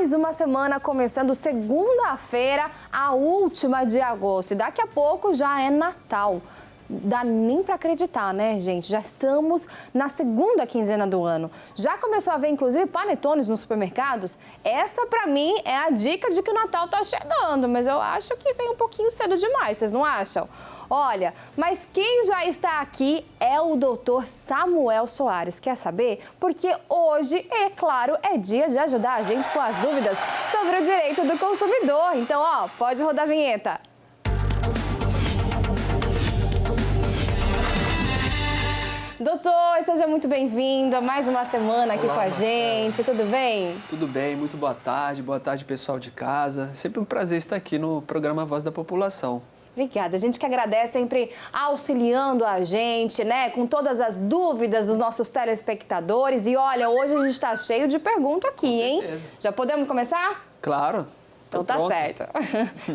Mais uma semana começando segunda-feira, a última de agosto. E daqui a pouco já é Natal. Dá nem para acreditar, né, gente? Já estamos na segunda quinzena do ano. Já começou a ver, inclusive, panetones nos supermercados? Essa, para mim, é a dica de que o Natal tá chegando. Mas eu acho que vem um pouquinho cedo demais, vocês não acham? Olha, mas quem já está aqui é o doutor Samuel Soares. Quer saber? Porque hoje, é claro, é dia de ajudar a gente com as dúvidas sobre o direito do consumidor. Então, ó, pode rodar a vinheta. Doutor, seja muito bem-vindo a mais uma semana aqui com a gente. Tudo bem? Tudo bem, muito boa tarde pessoal de casa. Sempre um prazer estar aqui no programa Voz da População. Obrigada. A gente que agradece sempre auxiliando a gente, né? Com todas as dúvidas dos nossos telespectadores. E olha, hoje a gente está cheio de perguntas aqui, hein? Já podemos começar? Claro. Então tá certo.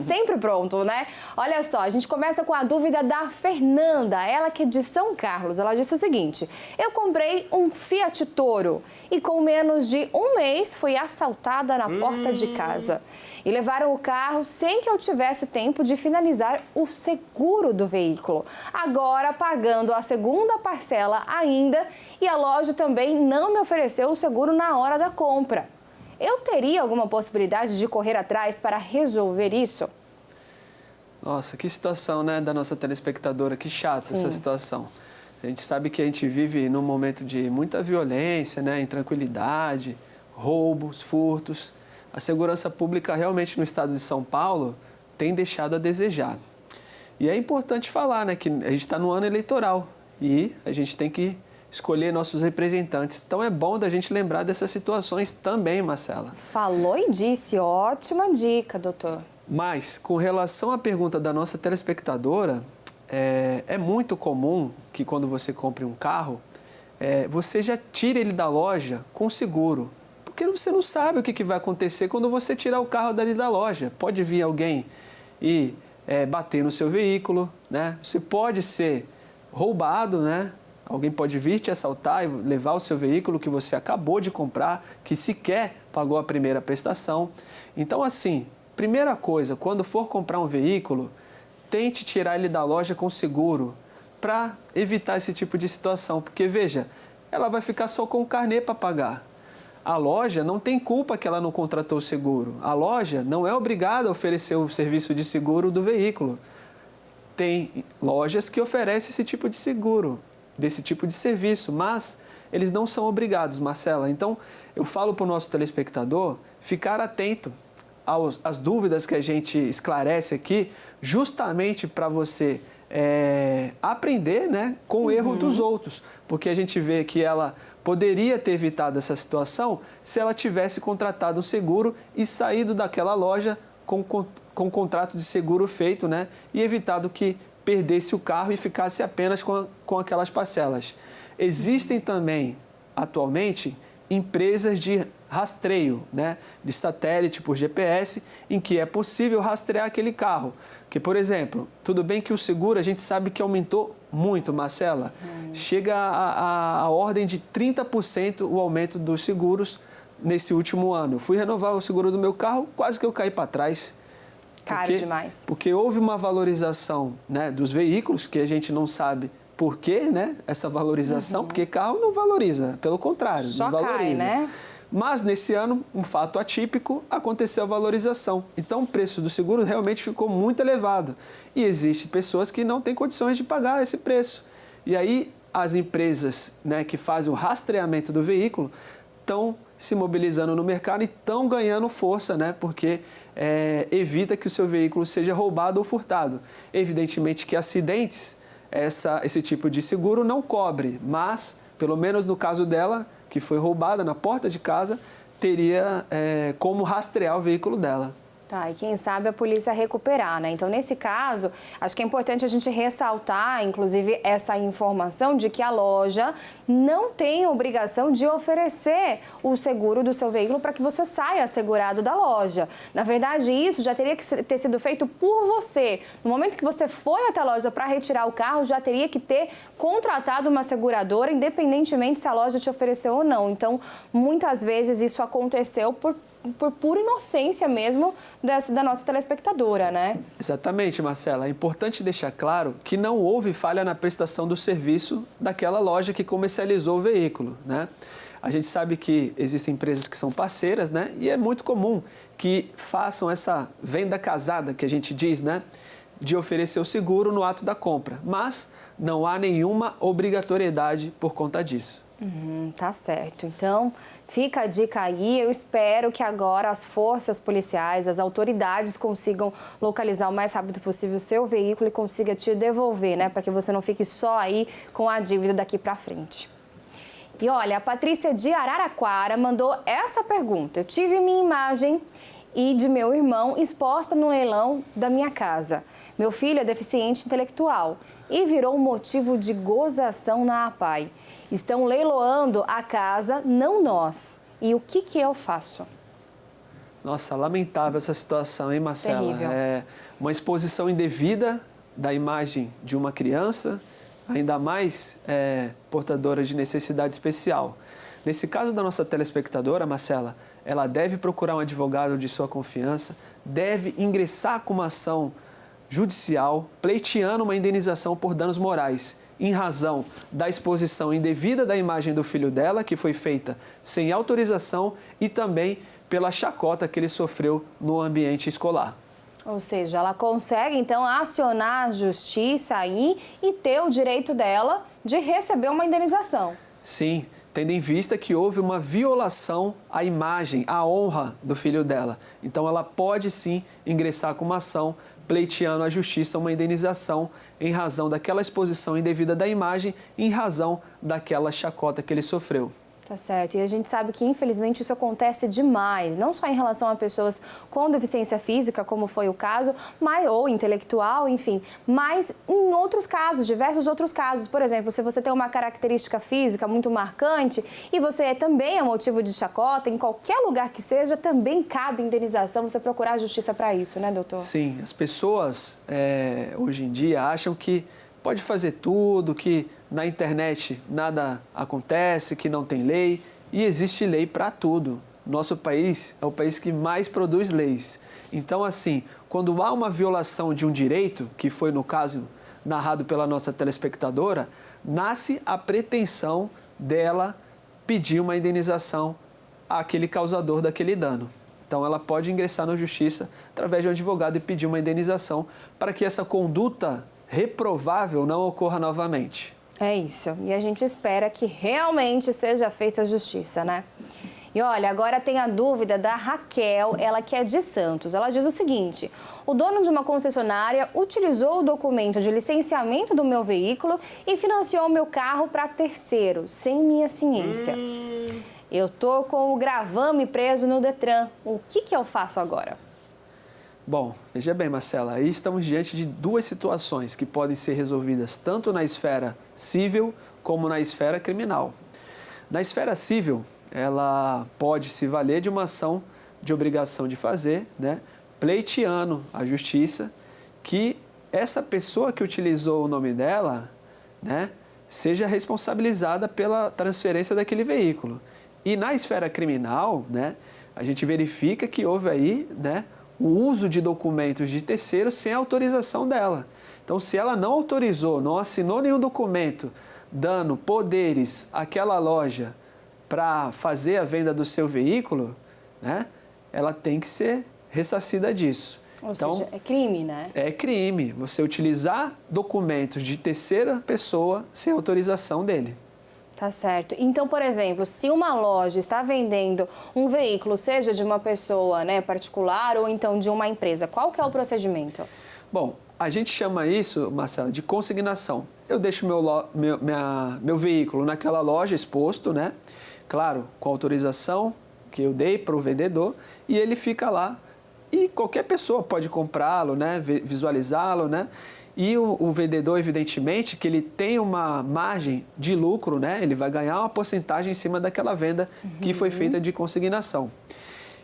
Sempre pronto, né? Olha só, a gente começa com a dúvida da Fernanda, ela que é de São Carlos. Ela disse o seguinte: eu comprei um Fiat Toro e com menos de um mês fui assaltada na porta de casa. E levaram o carro sem que eu tivesse tempo de finalizar o seguro do veículo. Agora pagando a segunda parcela ainda e a loja também não me ofereceu o seguro na hora da compra. Eu teria alguma possibilidade de correr atrás para resolver isso? Nossa, que situação, né, da nossa telespectadora, que chata essa situação. A gente sabe que a gente vive num momento de muita violência, né, intranquilidade, roubos, furtos. A segurança pública realmente no estado de São Paulo tem deixado a desejar. E é importante falar, né, que a gente está no ano eleitoral e a gente tem que escolher nossos representantes. Então é bom da gente lembrar dessas situações também, Marcela. Falou e disse, ótima dica, doutor. Mas, com relação à pergunta da nossa telespectadora, é muito comum que quando você compre um carro, você já tire ele da loja com seguro. Porque você não sabe o que vai acontecer quando você tirar o carro dali da loja. Pode vir alguém e bater no seu veículo, né? Você pode ser roubado, né? Alguém pode vir te assaltar e levar o seu veículo que você acabou de comprar, que sequer pagou a primeira prestação. Então, assim, primeira coisa, quando for comprar um veículo, tente tirar ele da loja com seguro para evitar esse tipo de situação. Porque, veja, ela vai ficar só com o carnê para pagar. A loja não tem culpa que ela não contratou o seguro. A loja não é obrigada a oferecer o serviço de seguro do veículo. Tem lojas que oferecem esse tipo de seguro, desse tipo de serviço, mas eles não são obrigados, Marcela. Então, eu falo para o nosso telespectador ficar atento às dúvidas que a gente esclarece aqui, justamente para você aprender, né, com o erro dos outros, porque a gente vê que ela poderia ter evitado essa situação se ela tivesse contratado um seguro e saído daquela loja com o contrato de seguro feito, né, e evitado que perdesse o carro e ficasse apenas com aquelas parcelas. Existem também, atualmente, empresas de rastreio, né, de satélite por GPS, em que é possível rastrear aquele carro. Que, por exemplo, tudo bem que o seguro a gente sabe que aumentou muito, Marcela. Chega a ordem de 30% o aumento dos seguros nesse último ano. Fui renovar o seguro do meu carro, quase que eu caí para trás. Caro demais. Porque houve uma valorização, né, dos veículos, que a gente não sabe por quê, né, essa valorização, porque carro não valoriza, pelo contrário, só desvaloriza. Cai, né? Mas nesse ano, um fato atípico, aconteceu a valorização. Então o preço do seguro realmente ficou muito elevado. E existem pessoas que não têm condições de pagar esse preço. E aí as empresas, né, que fazem o rastreamento do veículo estão se mobilizando no mercado e estão ganhando força, né, porque evita que o seu veículo seja roubado ou furtado. Evidentemente que acidentes, esse tipo de seguro não cobre, mas, pelo menos no caso dela, que foi roubada na porta de casa, teria como rastrear o veículo dela. Tá, e quem sabe a polícia recuperar, né? Então, nesse caso, acho que é importante a gente ressaltar, inclusive, essa informação de que a loja não tem obrigação de oferecer o seguro do seu veículo para que você saia assegurado da loja. Na verdade, isso já teria que ter sido feito por você. No momento que você foi até a loja para retirar o carro, já teria que ter contratado uma seguradora, independentemente se a loja te ofereceu ou não. Então, muitas vezes isso aconteceu por por pura inocência mesmo da nossa telespectadora, né? Exatamente, Marcela. É importante deixar claro que não houve falha na prestação do serviço daquela loja que comercializou o veículo, né? A gente sabe que existem empresas que são parceiras, né? E é muito comum que façam essa venda casada, que a gente diz, né? De oferecer o seguro no ato da compra. Mas não há nenhuma obrigatoriedade por conta disso. Tá certo. Então, fica a dica aí. Eu espero que agora as forças policiais, as autoridades consigam localizar o mais rápido possível o seu veículo e consiga te devolver, né? Para que você não fique só aí com a dívida daqui para frente. E olha, a Patrícia de Araraquara mandou essa pergunta. Eu tive minha imagem e de meu irmão exposta no leilão da minha casa. Meu filho é deficiente intelectual e virou um motivo de gozação na APAI. Estão leiloando a casa, não nós. E o que eu faço? Nossa, lamentável essa situação, hein, Marcela? Terrível. É uma exposição indevida da imagem de uma criança, ainda mais portadora de necessidade especial. Nesse caso da nossa telespectadora, Marcela, ela deve procurar um advogado de sua confiança, deve ingressar com uma ação judicial, pleiteando uma indenização por danos morais, em razão da exposição indevida da imagem do filho dela, que foi feita sem autorização, e também pela chacota que ele sofreu no ambiente escolar. Ou seja, ela consegue, então, acionar a justiça aí e ter o direito dela de receber uma indenização. Sim, tendo em vista que houve uma violação à imagem, à honra do filho dela. Então, ela pode sim ingressar com uma ação pleiteando à justiça uma indenização em razão daquela exposição indevida da imagem, em razão daquela chacota que ele sofreu. Tá certo. E a gente sabe que, infelizmente, isso acontece demais, não só em relação a pessoas com deficiência física, como foi o caso, ou intelectual, enfim, mas em outros casos, diversos outros casos. Por exemplo, se você tem uma característica física muito marcante e você também é motivo de chacota, em qualquer lugar que seja, também cabe indenização, você procurar a justiça para isso, né, doutor? Sim, as pessoas hoje em dia acham que pode fazer tudo, que na internet nada acontece, que não tem lei, e existe lei para tudo. Nosso país é o país que mais produz leis. Então, assim, quando há uma violação de um direito, que foi no caso narrado pela nossa telespectadora, nasce a pretensão dela pedir uma indenização àquele causador daquele dano. Então, ela pode ingressar na justiça através de um advogado e pedir uma indenização para que essa conduta reprovável não ocorra novamente. É isso. E a gente espera que realmente seja feita a justiça, né? E olha, agora tem a dúvida da Raquel, ela que é de Santos. Ela diz o seguinte: o dono de uma concessionária utilizou o documento de licenciamento do meu veículo e financiou o meu carro para terceiro, sem minha ciência. Eu tô com o gravame preso no Detran. O que eu faço agora? Bom, veja bem, Marcela, aí estamos diante de duas situações que podem ser resolvidas tanto na esfera civil como na esfera criminal. Na esfera civil, ela pode se valer de uma ação de obrigação de fazer, né, pleiteando à justiça que essa pessoa que utilizou o nome dela, né, seja responsabilizada pela transferência daquele veículo. E na esfera criminal, né, a gente verifica que houve aí, né, o uso de documentos de terceiros sem autorização dela. Então, se ela não autorizou, não assinou nenhum documento dando poderes àquela loja para fazer a venda do seu veículo, né, ela tem que ser ressarcida disso. Ou seja, é crime, né? É crime você utilizar documentos de terceira pessoa sem autorização dele. Tá certo. Então, por exemplo, se uma loja está vendendo um veículo, seja de uma pessoa, né, particular ou então de uma empresa, qual que é o procedimento? Bom, a gente chama isso, Marcela, de consignação. Eu deixo meu veículo naquela loja exposto, né? Claro, com autorização que eu dei para o vendedor, e ele fica lá. E qualquer pessoa pode comprá-lo, né, visualizá-lo, né? E o vendedor, evidentemente, que ele tem uma margem de lucro, né? Ele vai ganhar uma porcentagem em cima daquela venda que foi feita de consignação.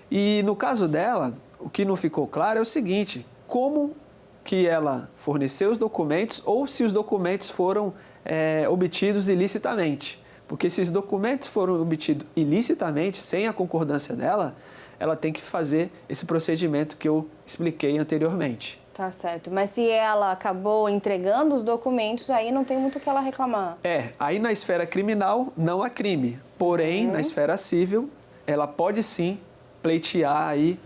E no caso dela, o que não ficou claro é o seguinte: como que ela forneceu os documentos ou se os documentos foram obtidos ilicitamente. Porque se os documentos foram obtidos ilicitamente, sem a concordância dela, ela tem que fazer esse procedimento que eu expliquei anteriormente. Tá certo. Mas se ela acabou entregando os documentos, aí não tem muito o que ela reclamar. Aí na esfera criminal não há crime. Porém, na esfera civil, ela pode sim pleitear aí,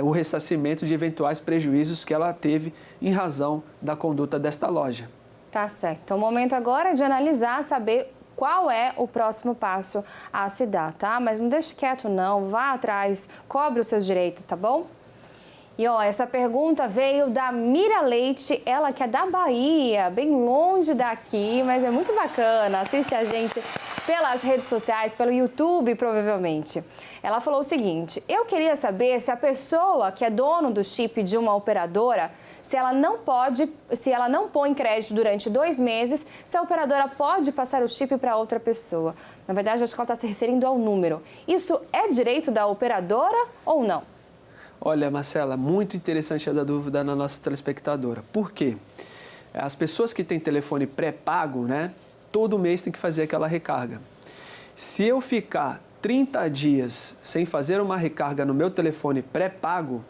o ressarcimento de eventuais prejuízos que ela teve em razão da conduta desta loja. Tá certo. Então, o momento agora é de analisar, saber qual é o próximo passo a se dar, tá? Mas não deixe quieto não, vá atrás, cobre os seus direitos, tá bom? E ó, essa pergunta veio da Mira Leite, ela que é da Bahia, bem longe daqui, mas é muito bacana. Assiste a gente pelas redes sociais, pelo YouTube, provavelmente. Ela falou o seguinte: eu queria saber se a pessoa que é dono do chip de uma operadora, se ela não põe crédito durante 2 meses, se a operadora pode passar o chip para outra pessoa. Na verdade, acho que ela está se referindo ao número. Isso é direito da operadora ou não? Olha, Marcela, muito interessante a dúvida na nossa telespectadora. Por quê? As pessoas que têm telefone pré-pago, né, todo mês tem que fazer aquela recarga. Se eu ficar 30 dias sem fazer uma recarga no meu telefone pré-pago,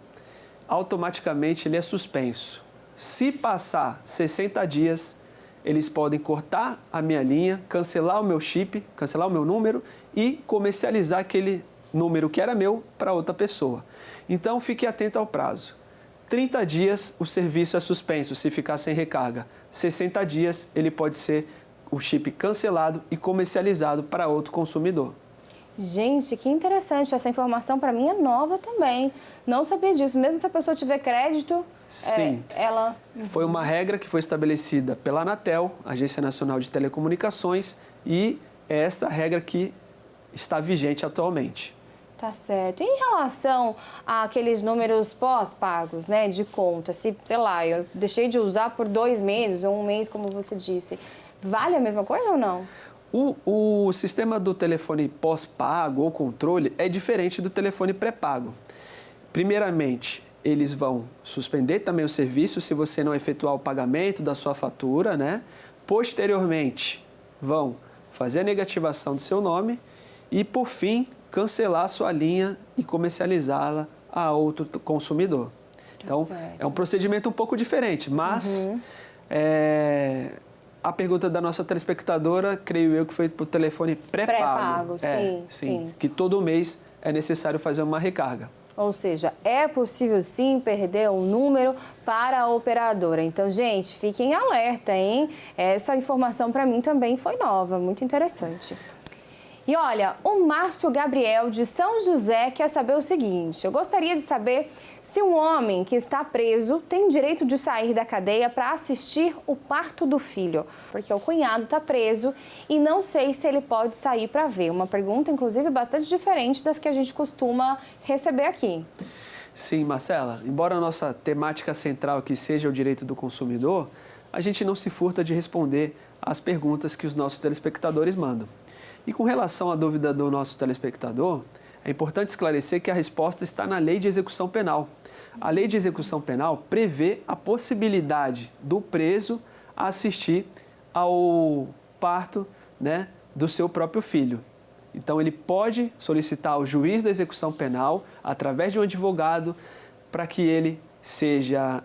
automaticamente ele é suspenso. Se passar 60 dias, eles podem cortar a minha linha, cancelar o meu chip, cancelar o meu número e comercializar aquele número que era meu para outra pessoa. Então, fique atento ao prazo. 30 dias o serviço é suspenso se ficar sem recarga. 60 dias ele pode ser o chip cancelado e comercializado para outro consumidor. Gente, que interessante. Essa informação para mim é nova também. Não sabia disso. Mesmo se a pessoa tiver crédito, sim, ela... Foi uma regra que foi estabelecida pela Anatel, Agência Nacional de Telecomunicações, e é essa regra que está vigente atualmente. Tá certo. E em relação àqueles números pós-pagos, né, de conta, se, sei lá, eu deixei de usar por 2 meses ou 1 mês, como você disse, vale a mesma coisa ou não? O sistema do telefone pós-pago ou controle é diferente do telefone pré-pago. Primeiramente, eles vão suspender também o serviço se você não efetuar o pagamento da sua fatura, né? Posteriormente, vão fazer a negativação do seu nome e, por fim, cancelar a sua linha e comercializá-la a outro consumidor. Então, é um procedimento um pouco diferente, mas a pergunta da nossa telespectadora, creio eu que foi para o telefone pré-pago. Sim. Que todo mês é necessário fazer uma recarga. Ou seja, é possível sim perder um número para a operadora. Então, gente, fiquem alerta, hein? Essa informação para mim também foi nova, muito interessante. E olha, o Márcio Gabriel de São José quer saber o seguinte: eu gostaria de saber se um homem que está preso tem direito de sair da cadeia para assistir o parto do filho, porque o cunhado está preso e não sei se ele pode sair para ver. Uma pergunta, inclusive, bastante diferente das que a gente costuma receber aqui. Sim, Marcela, embora a nossa temática central aqui seja o direito do consumidor, a gente não se furta de responder às perguntas que os nossos telespectadores mandam. E com relação à dúvida do nosso telespectador, é importante esclarecer que a resposta está na Lei de Execução Penal. A Lei de Execução Penal prevê a possibilidade do preso assistir ao parto, né, do seu próprio filho. Então, ele pode solicitar ao juiz da execução penal, através de um advogado, para que ele seja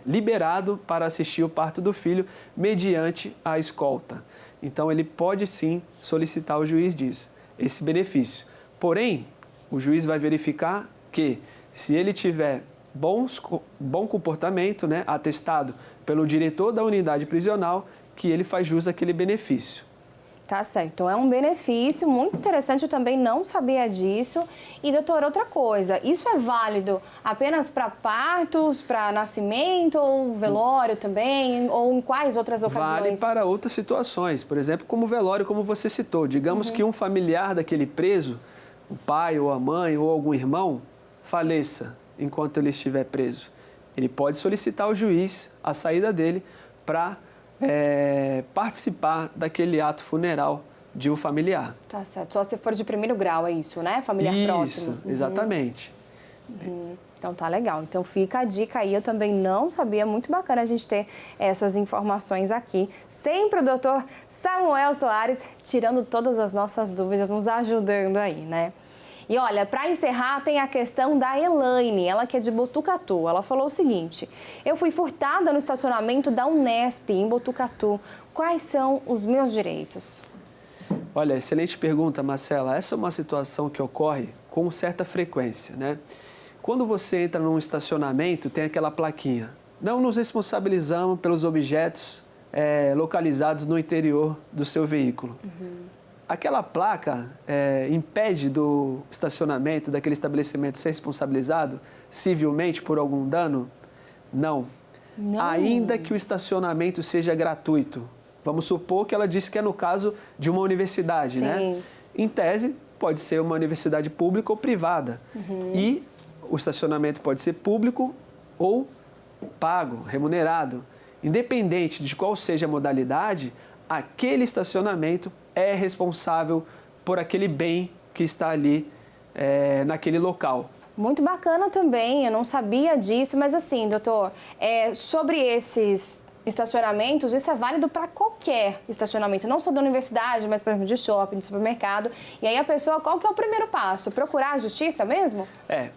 liberado para assistir o parto do filho mediante a escolta. Então, ele pode sim solicitar ao juiz esse benefício. Porém, o juiz vai verificar que, se ele tiver bom comportamento, né, atestado pelo diretor da unidade prisional, que ele faz jus àquele benefício. Tá certo. Então, é um benefício muito interessante, eu também não sabia disso. E, doutor, outra coisa, isso é válido apenas para partos, para nascimento, ou velório também, ou em quais outras ocasiões? Vale para outras situações, por exemplo, como velório, como você citou. Digamos que um familiar daquele preso, o pai ou a mãe ou algum irmão, faleça enquanto ele estiver preso. Ele pode solicitar ao juiz a saída dele para participar daquele ato funeral de um familiar. Tá certo. Só se for de 1º grau, é isso, né? Familiar próximo. Isso, exatamente. Então tá legal. Então fica a dica aí, eu também não sabia, muito bacana a gente ter essas informações aqui. Sempre o doutor Samuel Soares tirando todas as nossas dúvidas, nos ajudando aí, né? E olha, para encerrar, tem a questão da Elaine, ela que é de Botucatu. Ela falou o seguinte: eu fui furtada no estacionamento da Unesp, em Botucatu. Quais são os meus direitos? Olha, excelente pergunta, Marcela. Essa é uma situação que ocorre com certa frequência, né? Quando você entra num estacionamento, tem aquela plaquinha: não nos responsabilizamos pelos objetos localizados no interior do seu veículo. Aquela placa impede do estacionamento, daquele estabelecimento, ser responsabilizado civilmente por algum dano? Não. Ainda que o estacionamento seja gratuito. Vamos supor que ela disse que é no caso de uma universidade, né? Em tese, pode ser uma universidade pública ou privada. E o estacionamento pode ser público ou pago, remunerado. Independente de qual seja a modalidade, aquele estacionamento é responsável por aquele bem que está ali naquele local. Muito bacana também, eu não sabia disso, mas assim, doutor, sobre esses estacionamentos, isso é válido para qualquer estacionamento, não só da universidade, mas, por exemplo, de shopping, de supermercado. E aí a pessoa, qual que é o primeiro passo? Procurar a justiça mesmo?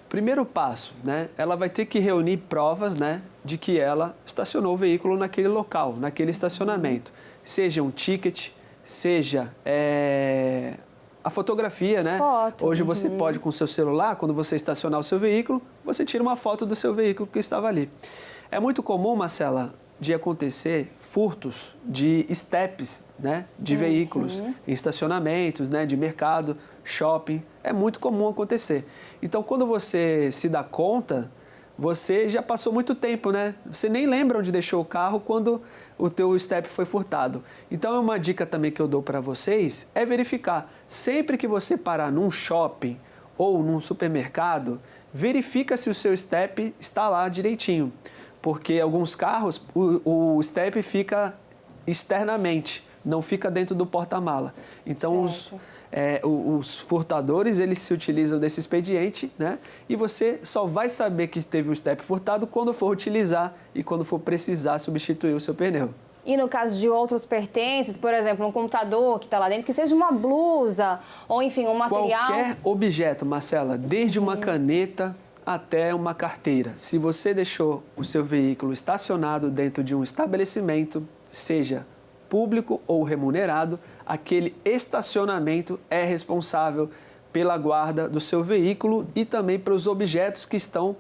Primeiro passo, né? Ela vai ter que reunir provas, né, de que ela estacionou o veículo naquele local, naquele estacionamento. Seja um ticket, seja a fotografia, né? Foto. Hoje você pode, com o seu celular, quando você estacionar o seu veículo, você tira uma foto do seu veículo que estava ali. É muito comum, Marcela, de acontecer furtos de estepes, né, de veículos em estacionamentos, né, de mercado, shopping. É muito comum acontecer. Então, quando você se dá conta, você já passou muito tempo, né? Você nem lembra onde deixou o carro quando o teu estepe foi furtado. Então, uma dica também que eu dou para vocês é verificar. Sempre que você parar num shopping ou num supermercado, verifica se o seu estepe está lá direitinho. Porque alguns carros, o estepe fica externamente, não fica dentro do porta-mala. Então, os furtadores, eles se utilizam desse expediente, né? E você só vai saber que teve o estepe furtado quando for utilizar e quando for precisar substituir o seu pneu. E no caso de outros pertences, por exemplo, um computador que está lá dentro, que seja uma blusa ou, enfim, um material... Qualquer objeto, Marcela, desde uma caneta até uma carteira. Se você deixou o seu veículo estacionado dentro de um estabelecimento, seja público ou remunerado, aquele estacionamento é responsável pela guarda do seu veículo e também pelos objetos que estão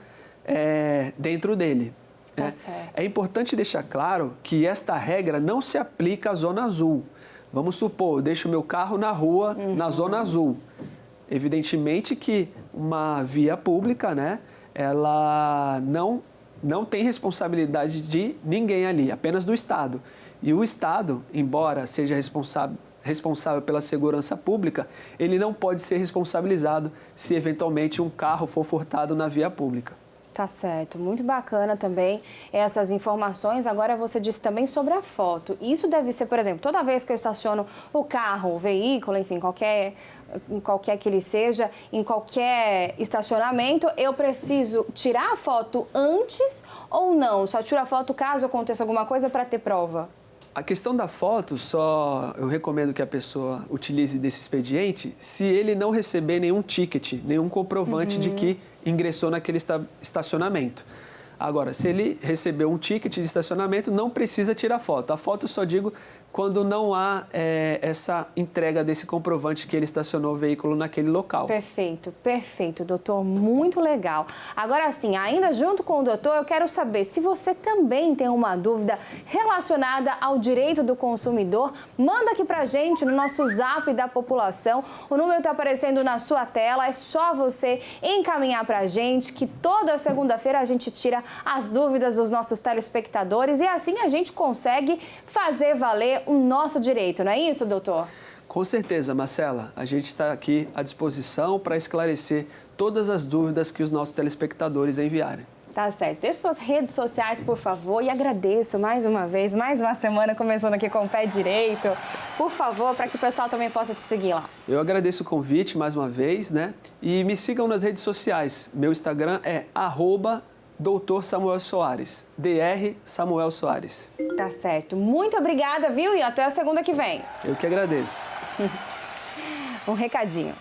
dentro dele. Tá certo. É importante deixar claro que esta regra não se aplica à zona azul. Vamos supor, eu deixo o meu carro na rua, na zona azul. Evidentemente que uma via pública, né, ela não tem responsabilidade de ninguém ali, apenas do Estado. E o Estado, embora seja responsável pela segurança pública, ele não pode ser responsabilizado se eventualmente um carro for furtado na via pública. Tá certo, muito bacana também essas informações. Agora você disse também sobre a foto. Isso deve ser, por exemplo, toda vez que eu estaciono o carro, o veículo, enfim, qualquer que ele seja, em qualquer estacionamento, eu preciso tirar a foto antes ou não? Só tiro a foto caso aconteça alguma coisa para ter prova? A questão da foto, eu recomendo que a pessoa utilize desse expediente se ele não receber nenhum ticket, nenhum comprovante de que ingressou naquele estacionamento. Agora, se ele recebeu um ticket de estacionamento, não precisa tirar foto. A foto eu só digo quando não há essa entrega desse comprovante que ele estacionou o veículo naquele local. Perfeito, perfeito, doutor, muito legal. Agora sim, ainda junto com o doutor, eu quero saber se você também tem uma dúvida relacionada ao direito do consumidor, manda aqui pra gente no nosso Zap da População. O número está aparecendo na sua tela, é só você encaminhar pra gente, que toda segunda-feira a gente tira as dúvidas dos nossos telespectadores e assim a gente consegue fazer valer o nosso direito, não é isso, doutor? Com certeza, Marcela. A gente está aqui à disposição para esclarecer todas as dúvidas que os nossos telespectadores enviarem. Tá certo. Deixe suas redes sociais, por favor, e agradeço mais uma vez, mais uma semana começando aqui com o pé direito. Por favor, para que o pessoal também possa te seguir lá. Eu agradeço o convite mais uma vez, né? E me sigam nas redes sociais. Meu Instagram é @Dr. Samuel Soares, Dr. Samuel Soares. Tá certo. Muito obrigada, viu? E até a segunda que vem. Eu que agradeço. Um recadinho.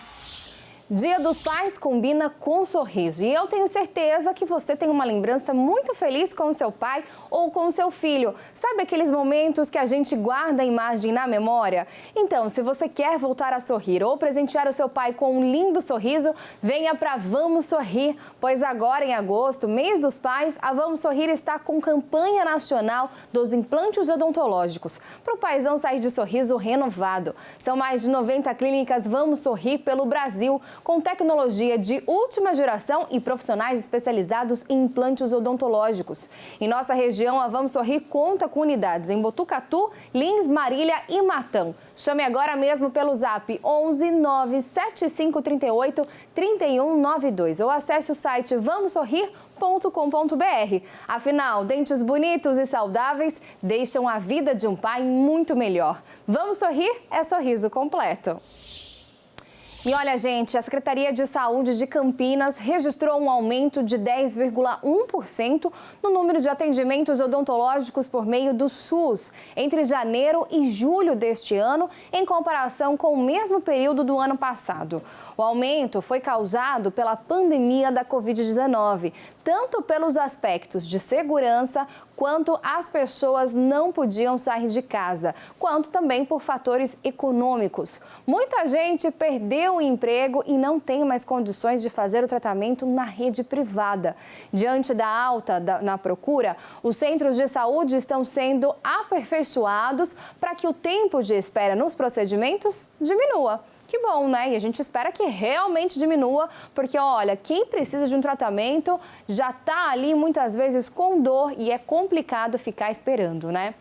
Dia dos Pais combina com sorriso e eu tenho certeza que você tem uma lembrança muito feliz com o seu pai ou com o seu filho. Sabe aqueles momentos que a gente guarda a imagem na memória? Então, se você quer voltar a sorrir ou presentear o seu pai com um lindo sorriso, venha para Vamos Sorrir, pois agora em agosto, mês dos pais, a Vamos Sorrir está com campanha nacional dos implantes odontológicos, para o paizão sair de sorriso renovado. São mais de 90 clínicas Vamos Sorrir pelo Brasil, com tecnologia de última geração e profissionais especializados em implantes odontológicos. Em nossa região, a Vamos Sorrir conta com unidades em Botucatu, Lins, Marília e Matão. Chame agora mesmo pelo zap 11 97538 3192 ou acesse o site vamossorrir.com.br. Afinal, dentes bonitos e saudáveis deixam a vida de um pai muito melhor. Vamos Sorrir é sorriso completo. E olha, gente, a Secretaria de Saúde de Campinas registrou um aumento de 10,1% no número de atendimentos odontológicos por meio do SUS entre janeiro e julho deste ano, em comparação com o mesmo período do ano passado. O aumento foi causado pela pandemia da Covid-19, tanto pelos aspectos de segurança, quanto as pessoas não podiam sair de casa, quanto também por fatores econômicos. Muita gente perdeu o emprego e não tem mais condições de fazer o tratamento na rede privada. Diante da alta na procura, os centros de saúde estão sendo aperfeiçoados para que o tempo de espera nos procedimentos diminua. Que bom, né? E a gente espera que realmente diminua, porque, olha, quem precisa de um tratamento já está ali muitas vezes com dor e é complicado ficar esperando, né?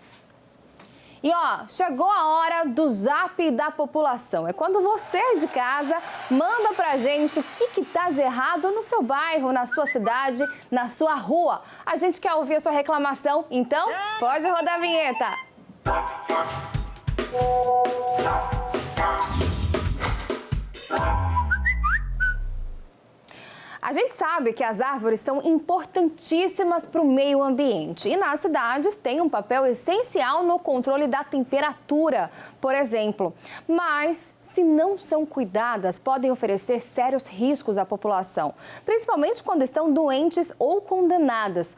E, ó, chegou a hora do Zap da população. É quando você de casa manda pra gente o que tá de errado no seu bairro, na sua cidade, na sua rua. A gente quer ouvir a sua reclamação, então pode rodar a vinheta. A gente sabe que as árvores são importantíssimas para o meio ambiente e nas cidades têm um papel essencial no controle da temperatura, por exemplo. Mas, se não são cuidadas, podem oferecer sérios riscos à população, principalmente quando estão doentes ou condenadas,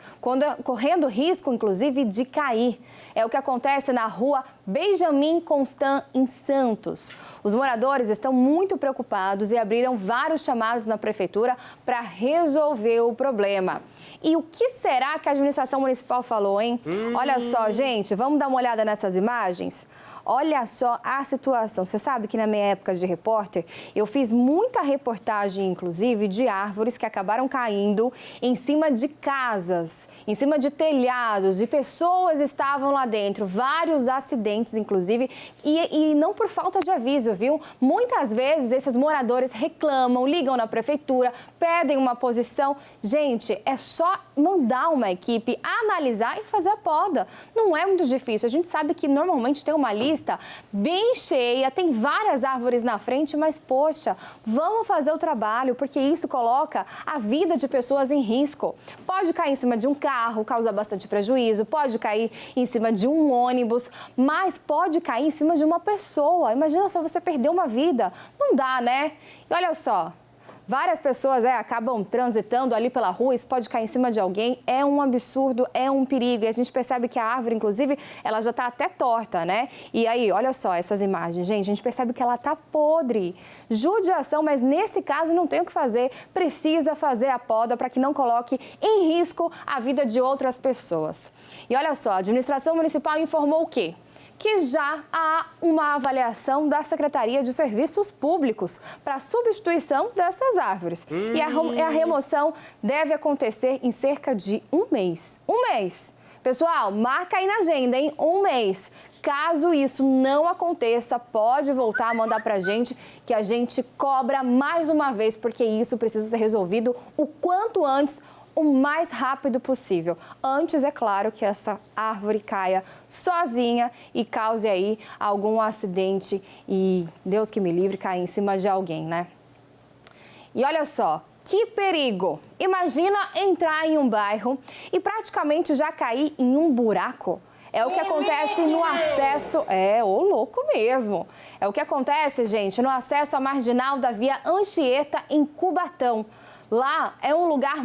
correndo risco, inclusive, de cair. É o que acontece na rua Benjamin Constant, em Santos. Os moradores estão muito preocupados e abriram vários chamados na prefeitura para resolver o problema. E o que será que a administração municipal falou, hein? Olha só, gente, vamos dar uma olhada nessas imagens? Olha só a situação. Você sabe que na minha época de repórter, eu fiz muita reportagem, inclusive, de árvores que acabaram caindo em cima de casas, em cima de telhados, e pessoas estavam lá dentro. Vários acidentes, inclusive, e não por falta de aviso, viu? Muitas vezes esses moradores reclamam, ligam na prefeitura, pedem uma posição. Gente, é só mandar uma equipe analisar e fazer a poda. Não é muito difícil. A gente sabe que normalmente tem uma lista bem cheia, tem várias árvores na frente, mas poxa, vamos fazer o trabalho, porque isso coloca a vida de pessoas em risco. Pode cair em cima de um carro, causar bastante prejuízo, pode cair em cima de um ônibus, mas pode cair em cima de uma pessoa. Imagina só você perder uma vida. Não dá, né? E olha só, várias pessoas acabam transitando ali pela rua, isso pode cair em cima de alguém, é um absurdo, é um perigo. E a gente percebe que a árvore, inclusive, ela já está até torta, né? E aí, olha só essas imagens, gente, a gente percebe que ela está podre. Judiação, mas nesse caso não tem o que fazer, precisa fazer a poda para que não coloque em risco a vida de outras pessoas. E olha só, a administração municipal informou o quê? Que já há uma avaliação da Secretaria de Serviços Públicos para a substituição dessas árvores. E a remoção deve acontecer em cerca de um mês. Um mês. Pessoal, marca aí na agenda, hein? Um mês. Caso isso não aconteça, pode voltar a mandar pra gente, que a gente cobra mais uma vez, porque isso precisa ser resolvido o quanto antes, o mais rápido possível. Antes, é claro, que essa árvore caia sozinha e cause aí algum acidente e, Deus que me livre, cair em cima de alguém, né? E olha só, que perigo! Imagina entrar em um bairro e praticamente já cair em um buraco. É o que acontece no acesso... ô louco mesmo. É o que acontece, gente, no acesso à marginal da Via Anchieta, em Cubatão. Lá é um lugar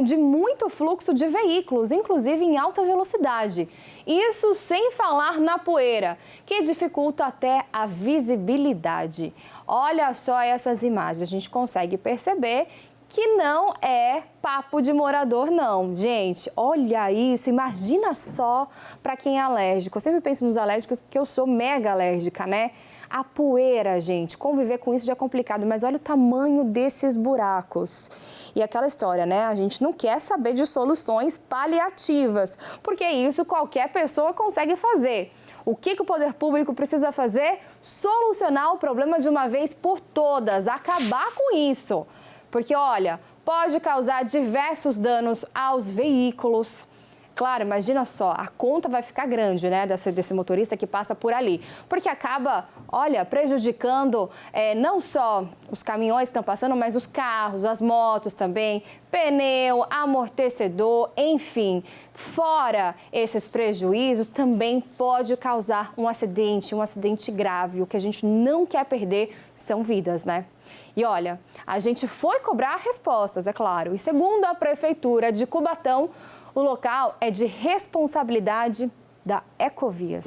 de muito fluxo de veículos, inclusive em alta velocidade. Isso sem falar na poeira, que dificulta até a visibilidade. Olha só essas imagens, a gente consegue perceber que não é papo de morador, não. Gente, olha isso, imagina só para quem é alérgico. Eu sempre penso nos alérgicos porque eu sou mega alérgica, né? A poeira, gente, conviver com isso já é complicado, mas olha o tamanho desses buracos. E aquela história, né? A gente não quer saber de soluções paliativas, porque isso qualquer pessoa consegue fazer. O que o poder público precisa fazer? Solucionar o problema de uma vez por todas, acabar com isso. Porque, olha, pode causar diversos danos aos veículos. Claro, imagina só, a conta vai ficar grande, né, desse motorista que passa por ali. Porque acaba, olha, prejudicando não só os caminhões que estão passando, mas os carros, as motos também, pneu, amortecedor, enfim. Fora esses prejuízos, também pode causar um acidente grave. O que a gente não quer perder são vidas, né? E olha, a gente foi cobrar respostas, é claro. E segundo a Prefeitura de Cubatão, o local é de responsabilidade da Ecovias.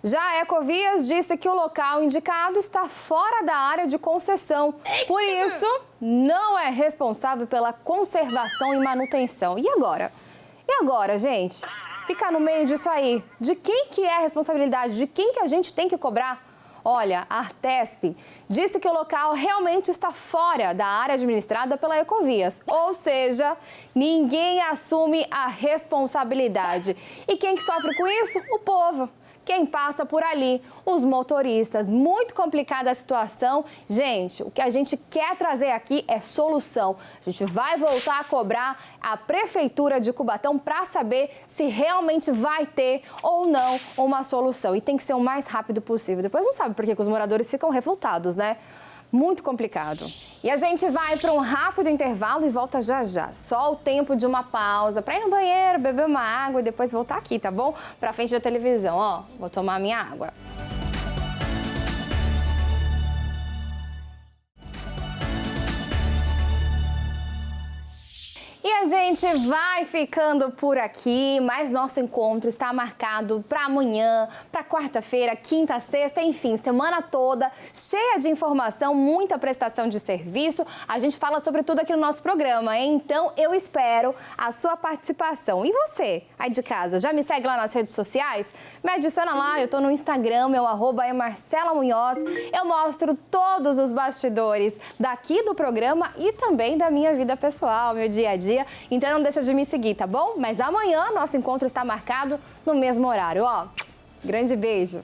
Já a Ecovias disse que o local indicado está fora da área de concessão. Por isso, não é responsável pela conservação e manutenção. E agora? E agora, gente? Ficar no meio disso aí? De quem que é a responsabilidade? De quem que a gente tem que cobrar? Olha, a Artesp disse que o local realmente está fora da área administrada pela Ecovias, ou seja, ninguém assume a responsabilidade. E quem que sofre com isso? O povo. Quem passa por ali, os motoristas. Muito complicada a situação. Gente, o que a gente quer trazer aqui é solução. A gente vai voltar a cobrar a Prefeitura de Cubatão para saber se realmente vai ter ou não uma solução. E tem que ser o mais rápido possível. Depois não sabe por que os moradores ficam revoltados, né? Muito complicado. E a gente vai para um rápido intervalo e volta já já. Só o tempo de uma pausa para ir no banheiro, beber uma água e depois voltar aqui, tá bom? Pra frente da televisão, ó. Vou tomar minha água. E a gente vai ficando por aqui, mas nosso encontro está marcado para amanhã, para quarta-feira, quinta, sexta, enfim, semana toda, cheia de informação, muita prestação de serviço. A gente fala sobre tudo aqui no nosso programa, hein? Então eu espero a sua participação. E você, aí de casa, já me segue lá nas redes sociais? Me adiciona lá, eu tô no Instagram, meu @ é Marcela Munhoz. Eu mostro todos os bastidores daqui do programa e também da minha vida pessoal, meu dia a dia. Então não deixa de me seguir, tá bom? Mas amanhã nosso encontro está marcado no mesmo horário, ó. Grande beijo!